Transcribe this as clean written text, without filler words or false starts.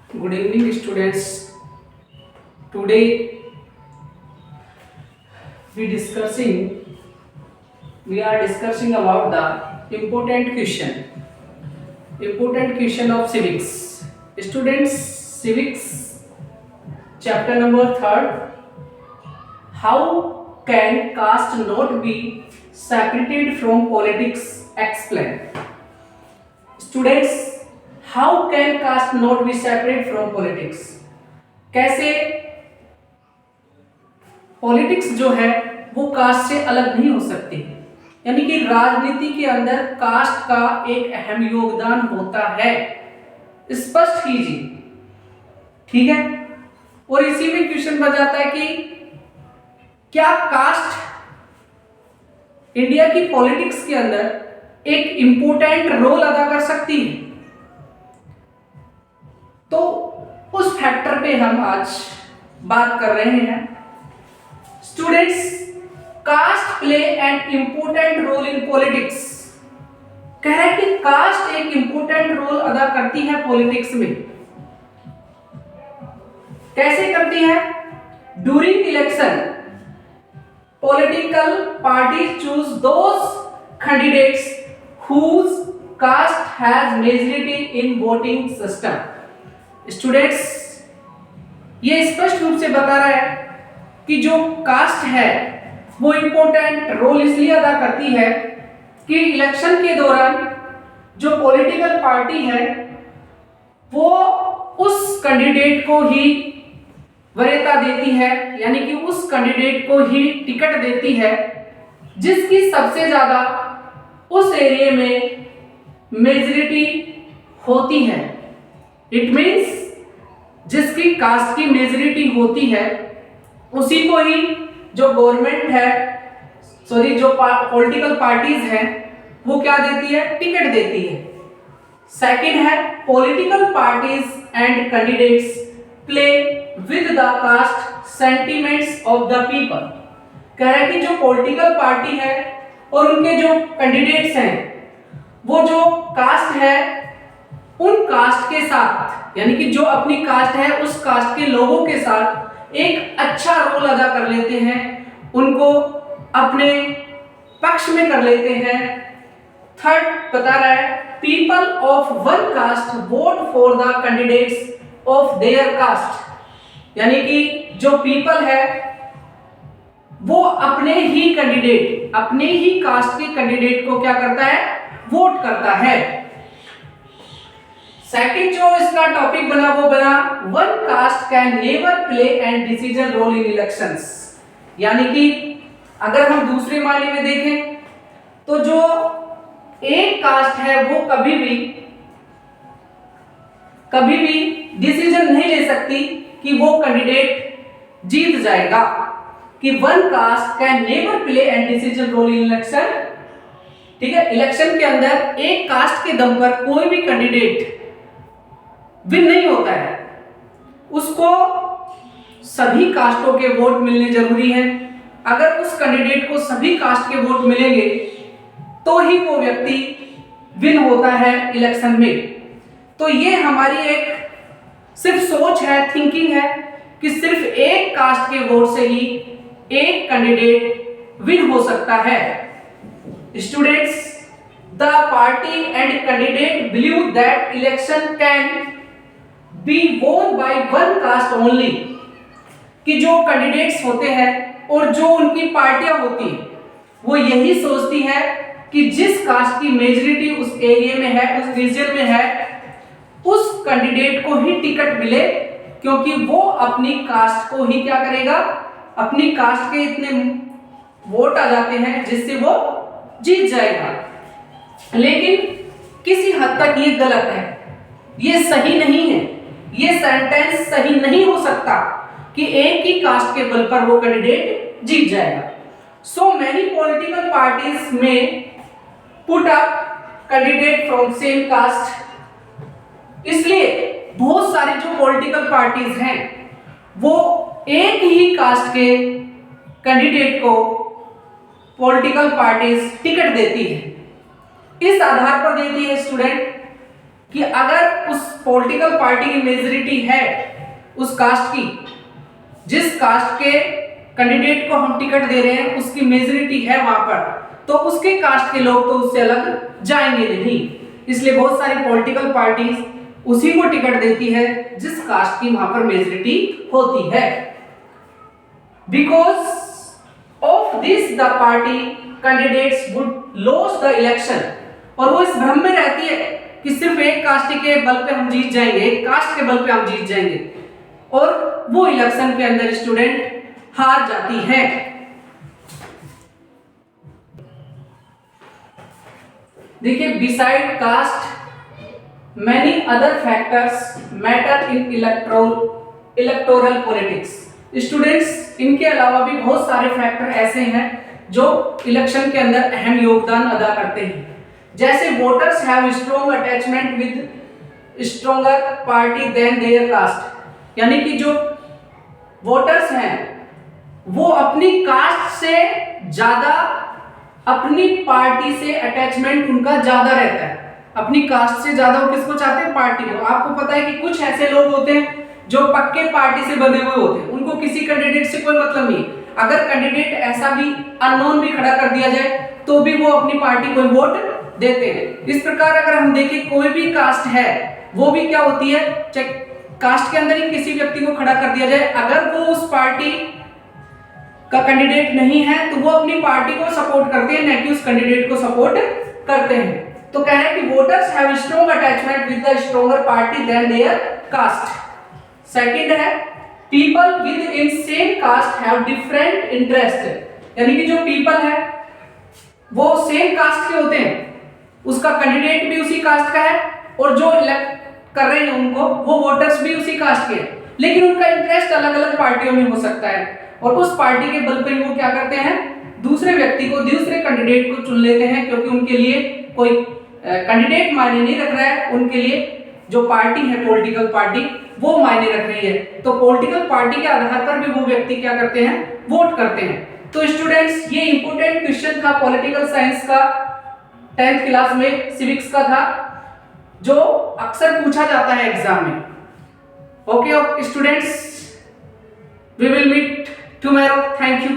Good evening, students. Today we are discussing about the important question of civics. Students, civics chapter number 3rd. How can caste not be separated from politics? Explain. Students, how can caste not be separate from politics? कैसे politics जो है वो cast से अलग नहीं हो सकती, यानी कि राजनीति के अंदर कास्ट का एक अहम योगदान होता है, स्पष्ट कीजिए। ठीक है, और इसी में क्वेश्चन बन जाता है कि क्या कास्ट इंडिया की पॉलिटिक्स के अंदर एक इंपॉर्टेंट रोल अदा कर सकती है? तो उस फैक्टर पे हम आज बात कर रहे हैं। Students, caste play an important role in politics. कह रहा है कि कास्ट एक इंपॉर्टेंट रोल अदा करती है पॉलिटिक्स में। कैसे करती है? During election political party choose those candidates whose caste has majority in voting system. Students, ये स्पष्ट रूप से बता रहा है कि जो कास्ट है वो इंपॉर्टेंट रोल इसलिए अदा करती है कि इलेक्शन के दौरान जो पॉलिटिकल पार्टी है वो उस कैंडिडेट को ही वरीयता देती है, यानी कि उस कैंडिडेट को ही टिकट देती है जिसकी सबसे ज्यादा उस एरिया में मेजॉरिटी होती है। इट मीन्स जिसकी कास्ट की मेजॉरिटी होती है उसी को ही जो गवर्नमेंट है, जो पॉलिटिकल पार्टीज हैं वो क्या देती है? टिकट देती है। सेकंड है political parties and candidates play with the caste sentiments of the people. कह रहा है कि जो पॉलिटिकल पार्टी है और उनके जो कैंडिडेट्स हैं वो जो कास्ट है उन कास्ट के साथ, यानी कि जो अपनी कास्ट है उस कास्ट के लोगों के साथ एक अच्छा रोल अदा कर लेते हैं, उनको अपने पक्ष में कर लेते हैं। थर्ड बता रहा है people of one cast vote for the candidates of their caste, यानी कि जो पीपल है वो अपने ही कैंडिडेट, अपने ही कास्ट के कैंडिडेट को क्या करता है? वोट करता है। सेकंड जो इसका टॉपिक बना वो बना one caste can never play and decision role in elections, यानी कि अगर हम दूसरे मायने में देखें तो जो एक कास्ट है वो कभी भी डिसीजन नहीं ले सकती कि वो कैंडिडेट जीत जाएगा। कि one caste can never play and decision role in election. ठीक है, इलेक्शन के अंदर एक कास्ट के दम पर कोई भी कैंडिडेट विन नहीं होता है, उसको सभी कास्टों के वोट मिलने जरूरी है। अगर उस कैंडिडेट को सभी कास्ट के वोट मिलेंगे तो ही वो व्यक्ति विन होता है इलेक्शन में। तो ये हमारी एक सिर्फ सोच है, थिंकिंग है कि सिर्फ एक कास्ट के वोट से ही एक कैंडिडेट विन हो सकता है। Students, the party and candidate believe that election can be वोन बाय वन कास्ट ओनली। कि जो कैंडिडेट्स होते हैं और जो उनकी पार्टियां होती हैं वो यही सोचती है कि जिस कास्ट की मेजॉरिटी उस एरिया में है, उस रीजन में है, उस कैंडिडेट को ही टिकट मिले, क्योंकि वो अपनी कास्ट को ही क्या करेगा? अपनी कास्ट के इतने वोट आ जाते हैं जिससे वो जीत जाएगा। लेकिन किसी हद तक ये गलत है, ये सही नहीं है, ये सेंटेंस सही नहीं हो सकता कि एक ही कास्ट के बल पर वो कैंडिडेट जीत जाएगा। सो मैनी पॉलिटिकल पार्टीज में put up candidate from same caste. इसलिए बहुत सारी जो पॉलिटिकल पार्टीज हैं वो एक ही कास्ट के कैंडिडेट को पॉलिटिकल पार्टीज टिकट देती है। इस आधार पर देती है स्टूडेंट कि अगर उस पॉलिटिकल पार्टी की मेजॉरिटी है उस कास्ट की, जिस कास्ट के कैंडिडेट को हम टिकट दे रहे हैं उसकी मेजॉरिटी है वहां पर, तो उसके कास्ट के लोग तो उससे अलग जाएंगे नहीं। इसलिए बहुत सारी पॉलिटिकल पार्टीज उसी को टिकट देती है जिस कास्ट की वहां पर मेजॉरिटी होती है। Because of this the party candidates would loss the election, और वो इस भ्रम में रहती है कि सिर्फ एक कास्ट के बल पे हम जीत जाएंगे, एक कास्ट के बल पे हम जीत जाएंगे, और वो इलेक्शन के अंदर स्टूडेंट हार जाती है। देखिए, beside caste many other factors matter in electoral politics. Students, इनके अलावा भी बहुत सारे फैक्टर ऐसे हैं जो इलेक्शन के अंदर अहम योगदान अदा करते हैं। जैसे voters have strong attachment with stronger party than their caste, यानी कि जो वोटर्स हैं वो अपनी कास्ट से ज्यादा अपनी पार्टी से अटैचमेंट उनका ज्यादा रहता है। अपनी कास्ट से ज्यादा वो किसको चाहते हैं? पार्टी को। आपको पता है कि कुछ ऐसे लोग होते हैं जो पक्के पार्टी से बंधे हुए होते हैं, उनको किसी कैंडिडेट से कोई मतलब नहीं। अगर कैंडिडेट ऐसा भी अननोन भी खड़ा कर दिया जाए तो भी वो अपनी पार्टी को वोट देते हैं। इस प्रकार अगर हम देखें कोई भी कास्ट है वो भी क्या होती है, कास्ट के अंदर ही किसी व्यक्ति को खड़ा कर दिया जाए, अगर वो उस पार्टी का कैंडिडेट नहीं है तो वो अपनी पार्टी को सपोर्ट करते हैं, न कि उस कैंडिडेट को सपोर्ट करते हैं। तो कह रहे हैं कि voters have strong attachment with the stronger party than their caste. Second है people within same caste have different interest, यानी कि जो पीपल है वो सेम कास्ट के होते हैं, उसका कैंडिडेट भी उसी कास्ट का है और जो इलेक्ट कर रहे हैं उनको वो वोटर्स भी उसी कास्ट के हैं, लेकिन उनका इंटरेस्ट अलग अलग पार्टियों में हो सकता है, और उस पार्टी के बल पर वो क्या करते हैं, दूसरे व्यक्ति को, दूसरे कैंडिडेट को चुन लेते हैं, क्योंकि उनके लिए कोई कैंडिडेट मायने नहीं रख रहा है, उनके लिए जो पार्टी है पॉलिटिकल पार्टी वो मायने रख रही है। तो पॉलिटिकल पार्टी के आधार पर भी वो व्यक्ति क्या करते हैं, वोट करते हैं। तो स्टूडेंट्स, ये इंपॉर्टेंट क्वेश्चन था पॉलिटिकल साइंस का, 10th क्लास में सिविक्स का था, जो अक्सर पूछा जाता है एग्जाम में। Okay students, we will meet tomorrow. Thank you.